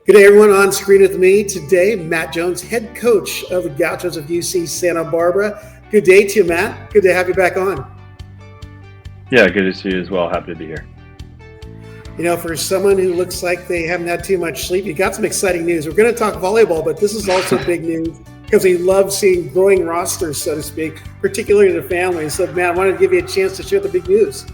Good day, everyone. On screen with me today, Matt Jones, head coach of the Gauchos of UC Santa Barbara. Good day to you, Matt. Good to have you back on. Yeah, good to see you as well. Happy to be here. You know, for someone who looks like they haven't had too much sleep, you got some exciting news. We're going to talk volleyball, but this is also big news because we love seeing growing rosters, so to speak, particularly the families. So, Matt, I wanted to give you a chance to share the big news.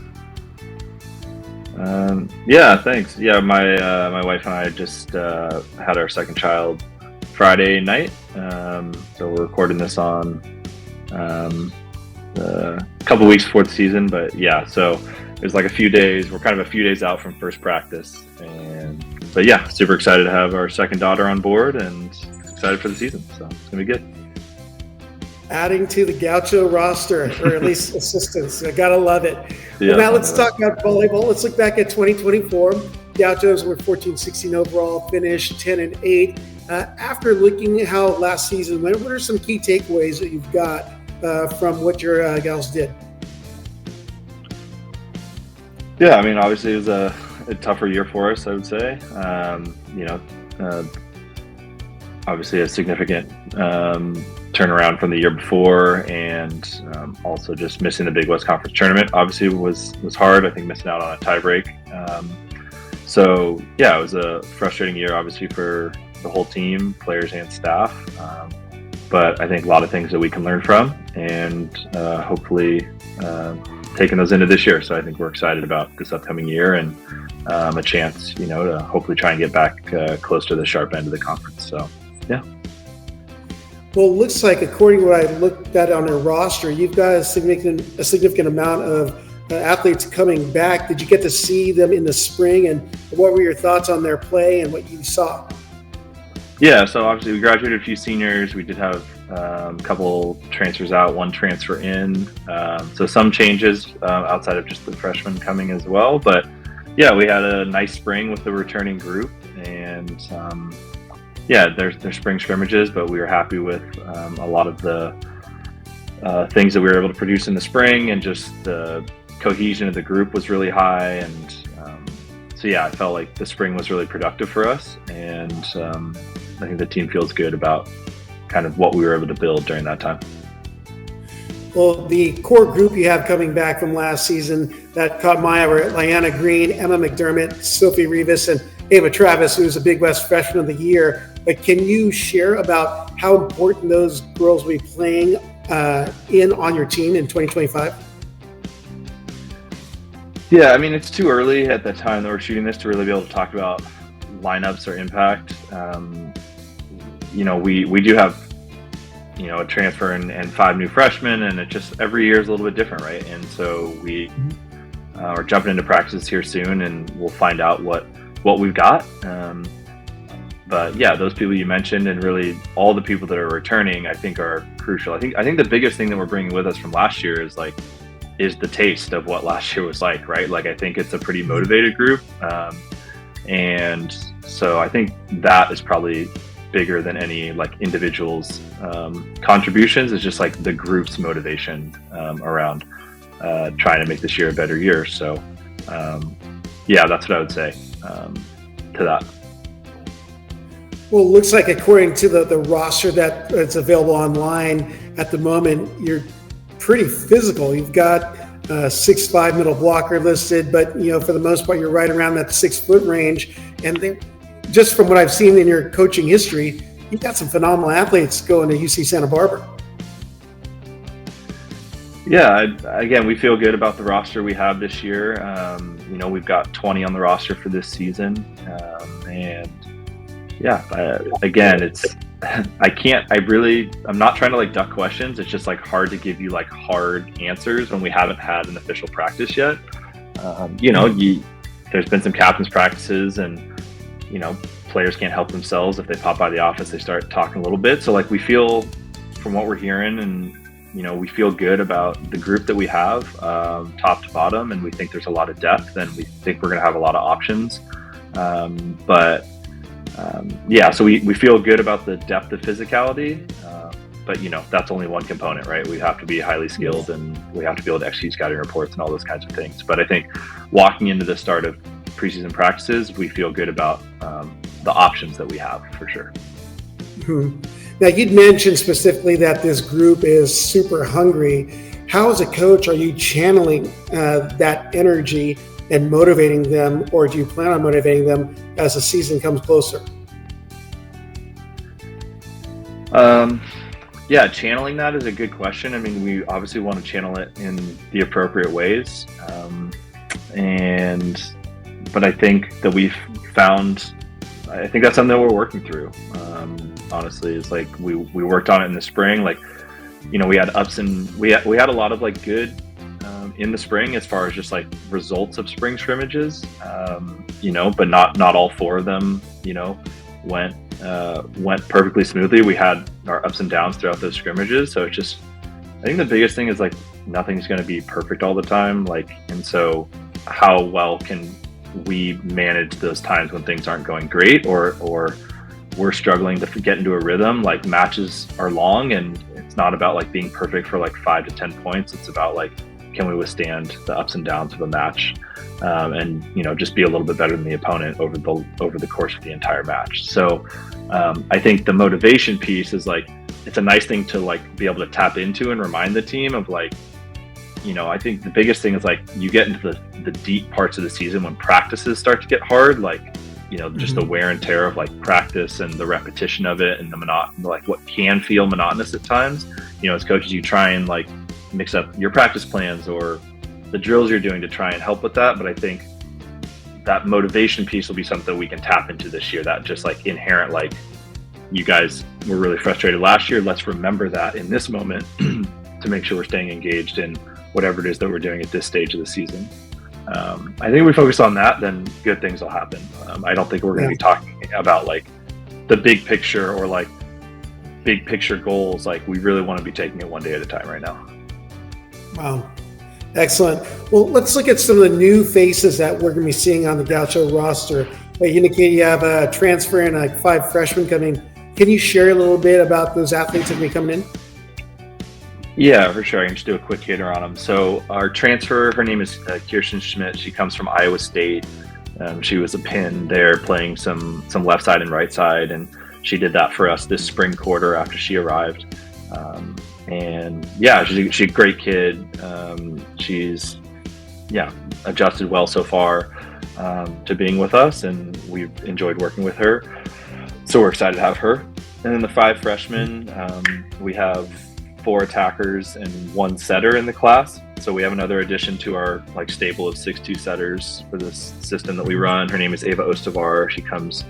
Yeah, thanks. Yeah, my wife and I just had our second child Friday night. So we're recording this on a couple weeks before the season, but yeah, so it was like a few days. We're kind of a few days out from first practice, but yeah, super excited to have our second daughter on board and excited for the season. So it's gonna be good. Adding to the Gaucho roster, or at least assistants. I gotta love it. Yeah, well, now let's talk about volleyball. Let's look back at 2024. Gauchos were 14-16 overall, finished 10-8. After looking at how last season went, what are some key takeaways that you've got from what your gals did? Yeah, I mean, obviously it was a tougher year for us, I would say. Obviously a significant turnaround from the year before, and also just missing the Big West Conference tournament obviously was hard. I think missing out on a tiebreak. So yeah, it was a frustrating year obviously for the whole team, players and staff. But I think a lot of things that we can learn from, and hopefully taking those into this year. So I think we're excited about this upcoming year and a chance, to hopefully try and get back close to the sharp end of the conference. So yeah. Well, it looks like, according to what I looked at on their roster, you've got a significant amount of athletes coming back. Did you get to see them in the spring, and what were your thoughts on their play and what you saw? Yeah, so obviously we graduated a few seniors. We did have a couple transfers out, one transfer in. So some changes outside of just the freshmen coming as well. But yeah, we had a nice spring with the returning group, and yeah, there's spring scrimmages, but we were happy with a lot of the things that we were able to produce in the spring, and just the cohesion of the group was really high. And so yeah, I felt like the spring was really productive for us, and I think the team feels good about kind of what we were able to build during that time. Well, the core group you have coming back from last season that caught my eye were Liana Green, Emma McDermott, Sophie Rivas, and Ava Travis, who's a Big West Freshman of the Year. But can you share about how important those girls will be playing on your team in 2025? Yeah, I mean, it's too early at the time that we're shooting this to really be able to talk about lineups or impact. We do have a transfer and 5 new freshmen, and it just every year is a little bit different, right? And so we are jumping into practices here soon, and we'll find out what we've got. But yeah, those people you mentioned, and really all the people that are returning, I think are crucial. I think the biggest thing that we're bringing with us from last year is the taste of what last year was like, right? Like, I think it's a pretty motivated group, and so I think that is probably bigger than any individuals' contributions. It's just the group's motivation around trying to make this year a better year. So yeah, that's what I would say to that. Well, it looks like, according to the roster that's available online at the moment, you're pretty physical. You've got 6'5" middle blocker listed, but for the most part, you're right around that 6 foot range. And just from what I've seen in your coaching history, you've got some phenomenal athletes going to UC Santa Barbara. Yeah, again, we feel good about the roster we have this year. We've got 20 on the roster for this season, and yeah, again, I'm not trying to duck questions. It's just hard to give you hard answers when we haven't had an official practice yet. There's been some captain's practices, and players can't help themselves. If they pop by the office, they start talking a little bit. So we feel, from what we're hearing, and we feel good about the group that we have, top to bottom, and we think there's a lot of depth, and we think we're going to have a lot of options. Yeah, so we feel good about the depth of physicality, but that's only one component, right? We have to be highly skilled, and we have to be able to execute scouting reports and all those kinds of things. But I think walking into the start of preseason practices, we feel good about the options that we have for sure. Mm-hmm. Now, you'd mentioned specifically that this group is super hungry. How, as a coach, are you channeling that energy and motivating them, or do you plan on motivating them as the season comes closer? Yeah, channeling that is a good question. I mean, we obviously want to channel it in the appropriate ways. But I think that I think that's something that we're working through. Honestly, it's like we worked on it in the spring. Like, we had ups and we had a lot of like good in the spring as far as just like results of spring scrimmages. But not all 4 of them, went perfectly smoothly. We had our ups and downs throughout those scrimmages. So it's just, I think the biggest thing is like nothing's going to be perfect all the time. And so how well can we manage those times when things aren't going great, or we're struggling to get into a rhythm? Like, matches are long, and it's not about like being perfect for like 5 to 10 points. It's about like, can we withstand the ups and downs of a match, and just be a little bit better than the opponent over the course of the entire match. So I think the motivation piece is like, it's a nice thing to like be able to tap into and remind the team of like, I think the biggest thing is like, you get into the deep parts of the season when practices start to get hard, like, just the wear and tear of like practice and the repetition of it, and like what can feel monotonous at times. As coaches, you try and like mix up your practice plans or the drills you're doing to try and help with that. But I think that motivation piece will be something we can tap into this year, that just like inherent, like, you guys were really frustrated last year. Let's remember that in this moment to make sure we're staying engaged in whatever it is that we're doing at this stage of the season. I think if we focus on that, then good things will happen. I don't think we're going to be talking about like the big picture or like big picture goals. Like, we really want to be taking it one day at a time right now. Wow. Excellent. Well, let's look at some of the new faces that we're going to be seeing on the Gaucho roster. You indicate you have a transfer and like 5 freshmen coming. Can you share a little bit about those athletes that will be coming in? Yeah, for sure. I can just do a quick hitter on them. So our transfer, her name is Kirsten Schmidt. She comes from Iowa State. She was a pin there playing some left side and right side, and she did that for us this spring quarter after she arrived. And yeah, she's a great kid. She's adjusted well so far to being with us, and we've enjoyed working with her. So we're excited to have her. And then the 5 freshmen, we have 4 attackers and 1 setter in the class. So we have another addition to our like stable of 6'2" setters for this system that we run. Her name is Ava Ostavar. She comes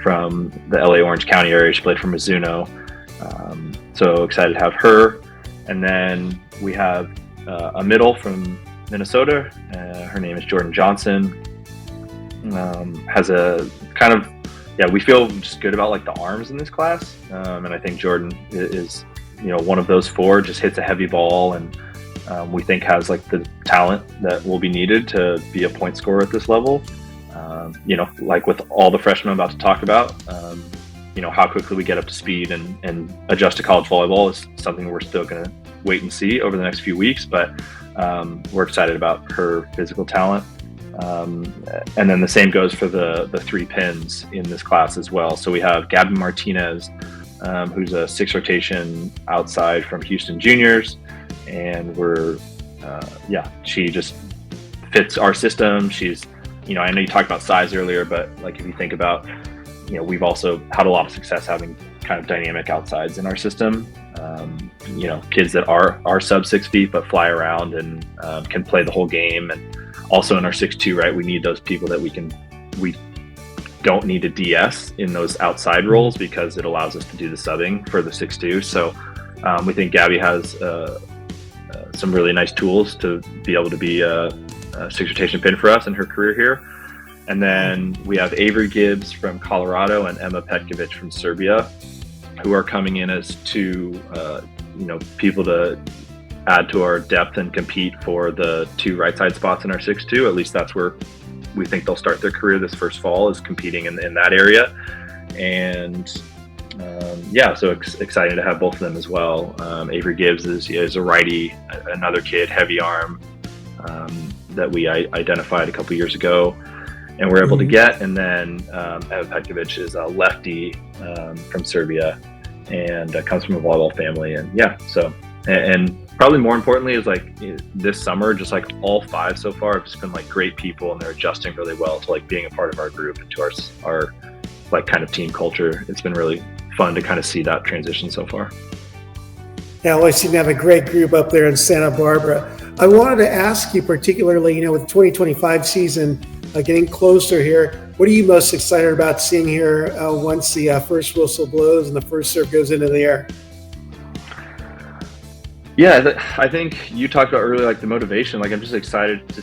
from the LA Orange County area. She played for Mizuno. So excited to have her. And then we have a middle from Minnesota. Her name is Jordan Johnson. Has a kind of, we feel just good about like the arms in this class. And I think Jordan is, one of those 4, just hits a heavy ball, and we think has like the talent that will be needed to be a point scorer at this level. Like with all the freshmen I'm about to talk about, how quickly we get up to speed and adjust to college volleyball is something we're still going to wait and see over the next few weeks. But we're excited about her physical talent. And then the same goes for the 3 pins in this class as well. So we have Gabby Martinez, who's a 6 rotation outside from Houston Juniors. And she just fits our system. She's, I know you talked about size earlier, but like if you think about, we've also had a lot of success having kind of dynamic outsides in our system. Kids that are sub 6 feet but fly around and can play the whole game. And also in our 6'2", right, we need those people that we don't need a DS in those outside roles, because it allows us to do the subbing for the 6'2". So we think Gabby has some really nice tools to be able to be a 6 rotation pin for us in her career here. And then we have Avery Gibbs from Colorado and Emma Petkovic from Serbia, who are coming in as 2 people to add to our depth and compete for the 2 right side spots in our 6'2". At least that's where we think they'll start their career this first fall, is competing in that area. And so excited to have both of them as well. Avery Gibbs is a righty, another kid, heavy arm, that we identified a couple years ago. and we're able to get. And then Ev Petkovic is a lefty from Serbia, and comes from a volleyball family. And yeah, so and probably more importantly is like this summer, just like all 5 so far have just been like great people, and they're adjusting really well to like being a part of our group and to our like kind of team culture. It's been really fun to kind of see that transition so far. Yeah, always seem to have a great group up there in Santa Barbara. I wanted to ask you particularly, with the 2025 season getting closer here, what are you most excited about seeing here once the first whistle blows and the first serve goes into the air? Yeah, I think you talked about earlier, like the motivation. Like I'm just excited to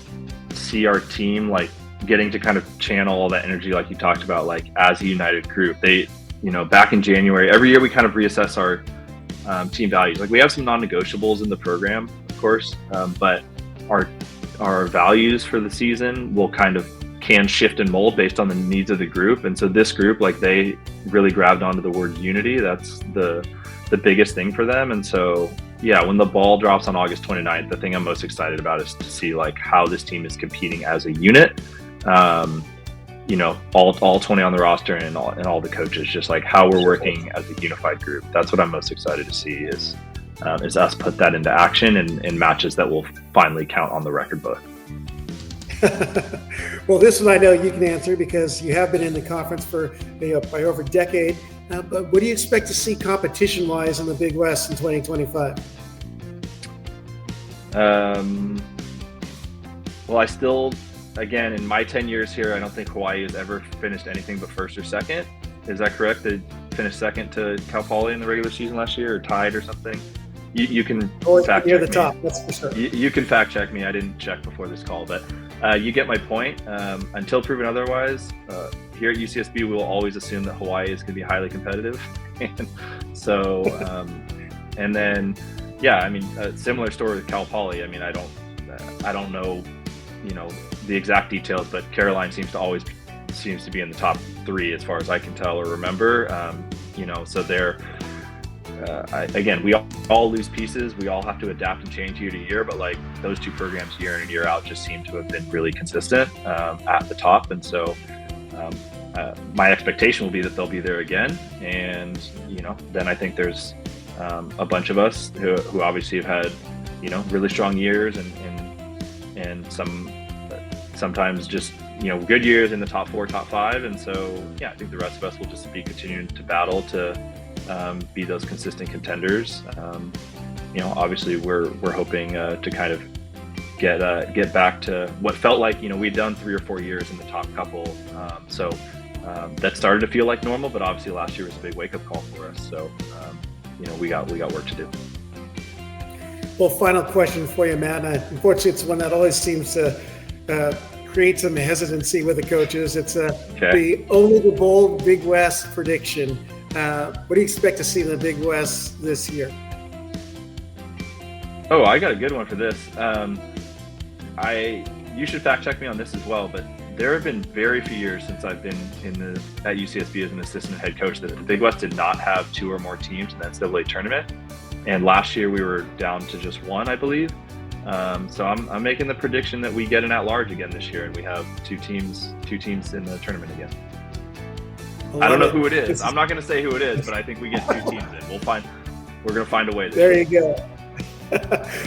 see our team like getting to kind of channel all that energy, like you talked about, like as a united group. They, back in January, every year we kind of reassess our team values. Like we have some non-negotiables in the program, of course, but our values for the season can shift and mold based on the needs of the group. And so this group, like they really grabbed onto the word unity. That's the biggest thing for them. And so yeah, when the ball drops on August 29th, the thing I'm most excited about is to see like how this team is competing as a unit. All 20 on the roster and all the coaches, just like how we're working as a unified group. That's what I'm most excited to see is us put that into action in matches that will finally count on the record book. Well, this one I know you can answer because you have been in the conference for by over a decade. But what do you expect to see competition-wise in the Big West in 2025? Well, I still, again, in my 10 years here, I don't think Hawaii has ever finished anything but first or second. Is that correct? They finished second to Cal Poly in the regular season last year, or tied or something? You can fact check the me. top, that's for sure. You can fact check me. I didn't check before this call, but you get my point. Until proven otherwise, here at UCSB, we will always assume that Hawaii is going to be highly competitive. And so, and then, yeah, I mean, a similar story with Cal Poly. I mean, I don't know, the exact details, but Caroline seems to be in the top 3 as far as I can tell or remember. So they're. Again, we all lose pieces. We all have to adapt and change year to year, but like those 2 programs year in and year out just seem to have been really consistent at the top. And so my expectation will be that they'll be there again. And, then I think there's a bunch of us who obviously have had, really strong years and sometimes just, good years in the top 4, top 5. And so, yeah, I think the rest of us will just be continuing to battle to be those consistent contenders. Obviously we're hoping to kind of get back to what felt like we'd done 3 or 4 years in the top couple. So that started to feel like normal, but obviously last year was a big wake-up call for us. So we got work to do. Well, final question for you, Matt. Unfortunately, it's one that always seems to create some hesitancy with the coaches. It's the only the bold Big West prediction. What do you expect to see in the Big West this year? Oh, I got a good one for this. You should fact check me on this as well, but there have been very few years since I've been at UCSB as an assistant head coach that the Big West did not have 2 or more teams in the NCAA tournament. And last year we were down to just 1, I believe. So I'm making the prediction that we get an at-large again this year, and we have two teams in the tournament again. I don't know who it is. I'm not going to say who it is, but I think we get 2 teams in. We're going to find a way. There you go.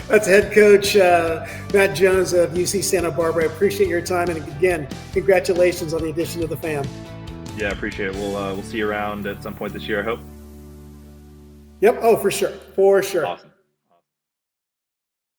That's head coach Matt Jones of UC Santa Barbara. I appreciate your time, and again, congratulations on the addition to the fam. Yeah, I appreciate it. We'll see you around at some point this year, I hope. Yep. Oh, for sure. For sure. Awesome.